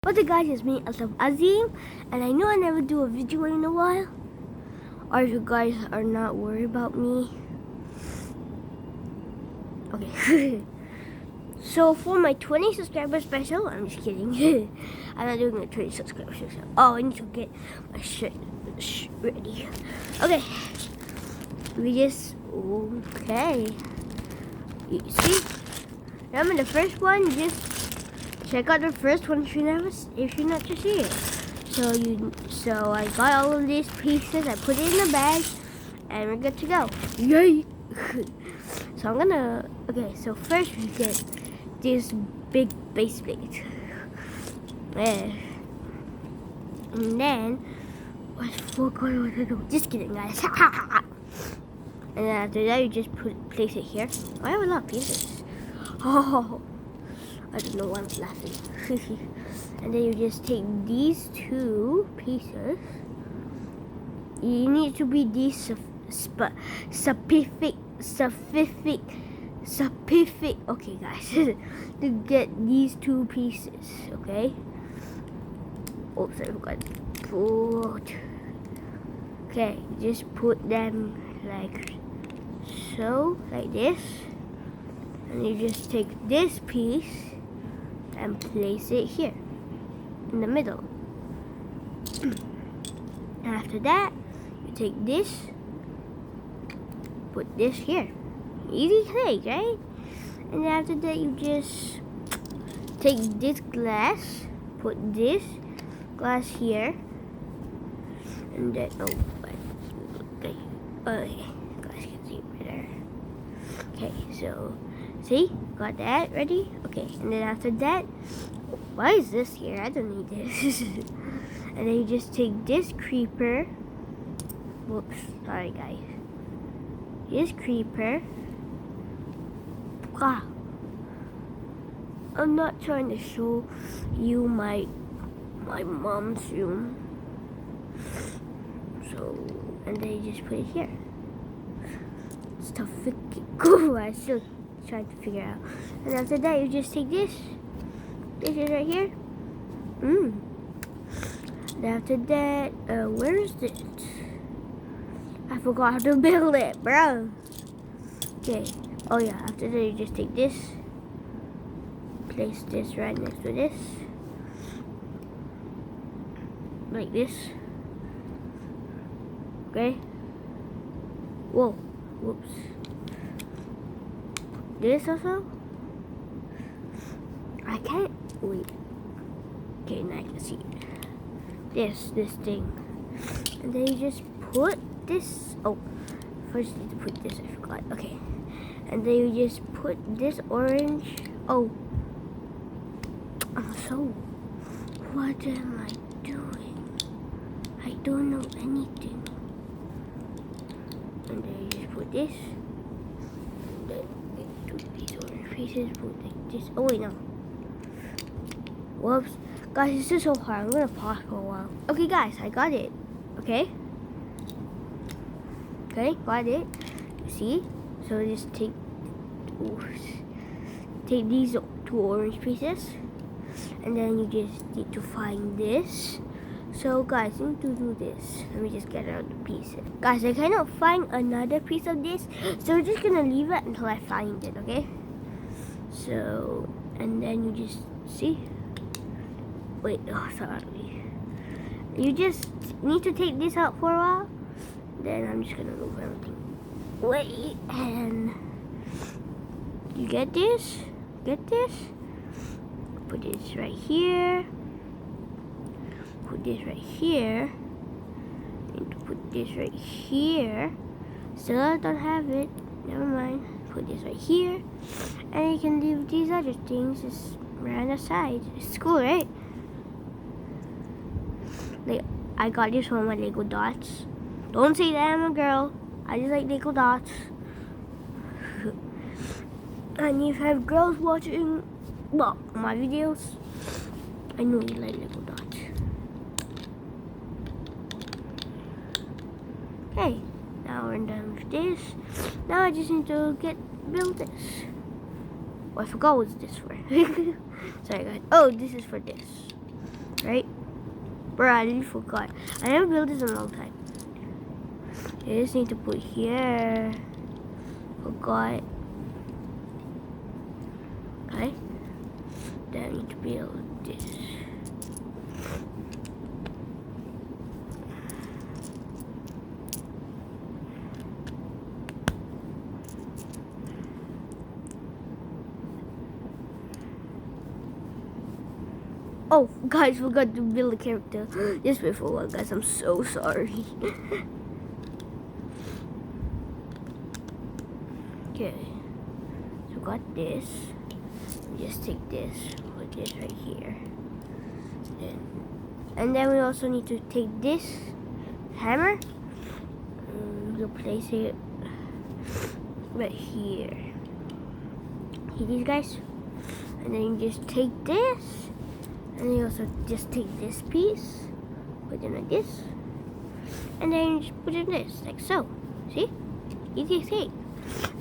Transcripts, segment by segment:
What's up guys, it's me, Asaf Azim, and I know I never do a video in a while, or if you guys are not worried about me. Okay, so for my 20 subscriber special, I'm just kidding, I'm not doing a 20 subscriber special. Oh, I need to get my shirt ready. Okay, okay, you see, remember the first one, just check out the first one if you're not to see it. So I got all of these pieces, I put it in the bag, and we're good to go. Yay! So I'm gonna, okay, so first we get this big base plate. And then, I forgot what to do. Just kidding guys. And then after that you just place it here. I have a lot of pieces. Oh, I don't know why I'm laughing. And then you just take these two pieces. You need to be these specific. Okay, guys, to get these two pieces. Okay. Oops, I forgot. Okay, just put them like so, like this, and you just take this piece and place it here in the middle. And after that, you take this, put this here. Easy thing, right? And then after that, you just take this glass, put this glass here, and then okay, guys can see better. Okay, so see, got that ready. Okay, and then after that, why is this here? I don't need this. And then you just take this creeper. Whoops, sorry guys. This creeper. Ah, I'm not trying to show you my mom's room. So, and then you just put it here. It's tough. Cool. I still trying to figure out. And after that, you just take this. This is right here. And after that, where is it? I forgot how to build it, bro. Okay. Oh yeah. After that, you just take this. Place this right next to this. Like this. Okay. Whoa. Whoops. This also? I can't wait. Okay, now I can see it. This thing. And then you just put this. Oh, first you need to put this, I forgot. Okay. And then you just put this orange. Oh. So, what am I doing? I don't know anything. And then you just put this. And then these orange pieces, put like this. Oh wait, no. Whoops. Guys, this is so hard. I'm gonna pause for a while. Okay guys, I got it. Okay? Okay, got it. You see? So just take these two orange pieces. And then you just need to find this. So guys, you need to do this. Let me just get out the pieces. Guys, I cannot find another piece of this. So we're just gonna leave it until I find it, okay? So, and then you just see. Wait, oh sorry. You just need to take this out for a while. Then I'm just gonna move everything. Wait, and you get this? Get this? Put this right here. Put this right here. Need to put this right here. Still I don't have it. Never mind. Put this right here. And you can leave these other things just right on the side. It's cool, right? Like, I got this from my Lego dots. Don't say that I'm a girl. I just like Lego dots. And if you have girls watching, well, my videos, I know you like Lego dots. Okay, now we're done with this. Now I just need to build this. Oh, I forgot what this for. Sorry guys. Oh, this is for this. right? Bro, I really forgot. I never built this in a long time. I just need to put here. Forgot. Okay. Then I need to build this. Oh, guys, forgot to build a character. Just wait for a while, guys. I'm so sorry. Okay. So got this. We just take this, put this right here. And then we also need to take this hammer. We'll place it right here. See these guys? And then you just take this. And you also just take this piece, put it like this, and then you just put it in this, like so. See? Easy thing.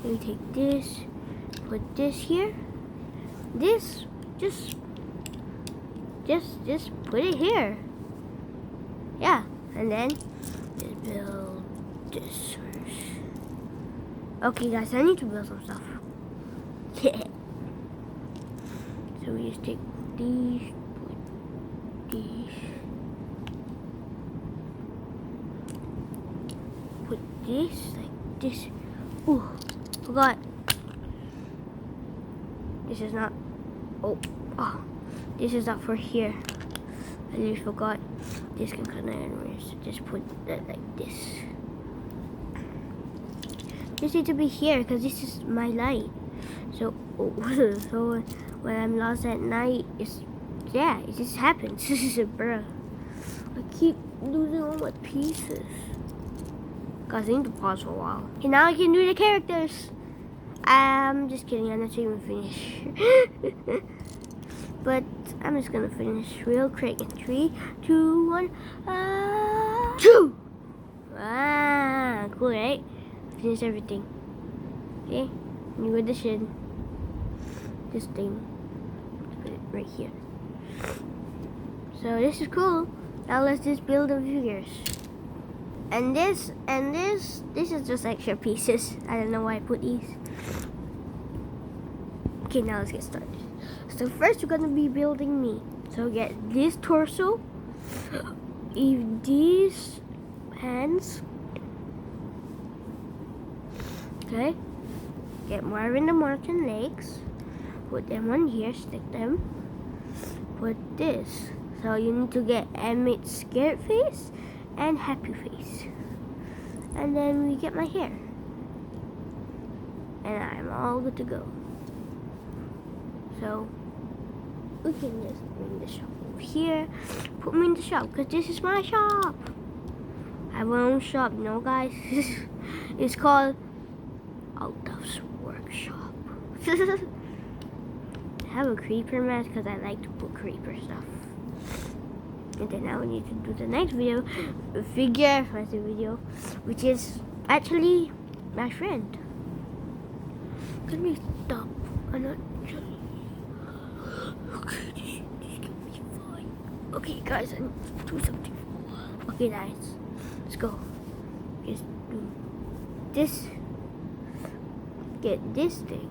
Then you take this, put this here. This, just put it here. Yeah, and then just build this first. Okay, guys, I need to build some stuff. Yeah. So we just take these. Put this like this. Ooh, forgot. This is not. Oh, this is not for here. I just forgot. This can kind of anyways. Just put that like this. This needs to be here because this is my light. So, so when I'm lost at night, it just happens. Bruh. I keep losing all my pieces. Guys, I need to pause for a while. Okay, now I can do the characters. I'm just kidding, I'm not even finished. But I'm just gonna finish real quick in 3, 2, 1. Two! Cool, right? Finish everything. Okay, new edition. This thing. Put it right here. So this is cool. Now let's just build the figures. And this is just extra pieces. I don't know why I put these. Okay, now let's get started. So first we're gonna be building me. So get this torso, these hands. Okay. Get Marvin the Martian legs. Put them on here, stick them. Put this. So you need to get Emmett's scared face and happy face. And then we get my hair. And I'm all good to go. So we can just bring the shop over here. Put me in the shop because this is my shop. I have my own shop, no guys. It's called Altaf's Workshop. I have a creeper mask because I like to put creeper stuff. And then now we need to do the next video, the figure video, which is actually my friend. Let me stop. I'm not trying. Okay, this can be fine. Okay, guys, I need to do something for a while. Okay, guys, let's go. Just do this. Get this thing.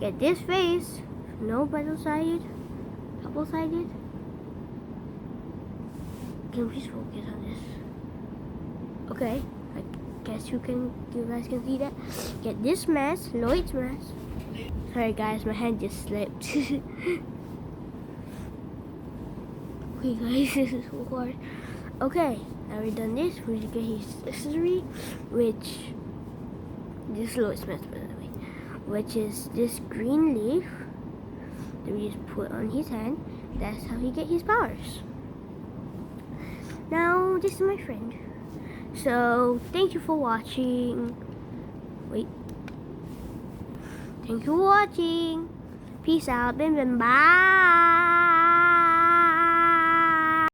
Get this face. No double-sided. Double-sided. Can we please focus on this? Okay, I guess you guys can see that. Get this mask, Lloyd's mask. Sorry guys, my hand just slipped. Okay guys, this is so hard. Okay, now we've done this. We need to get his accessory, which this Lloyd's mask, by the way, which is this green leaf that we just put on his hand. That's how he get his powers. Now, this is my friend. So, thank you for watching. Wait. Thank you for watching. Peace out. Bye.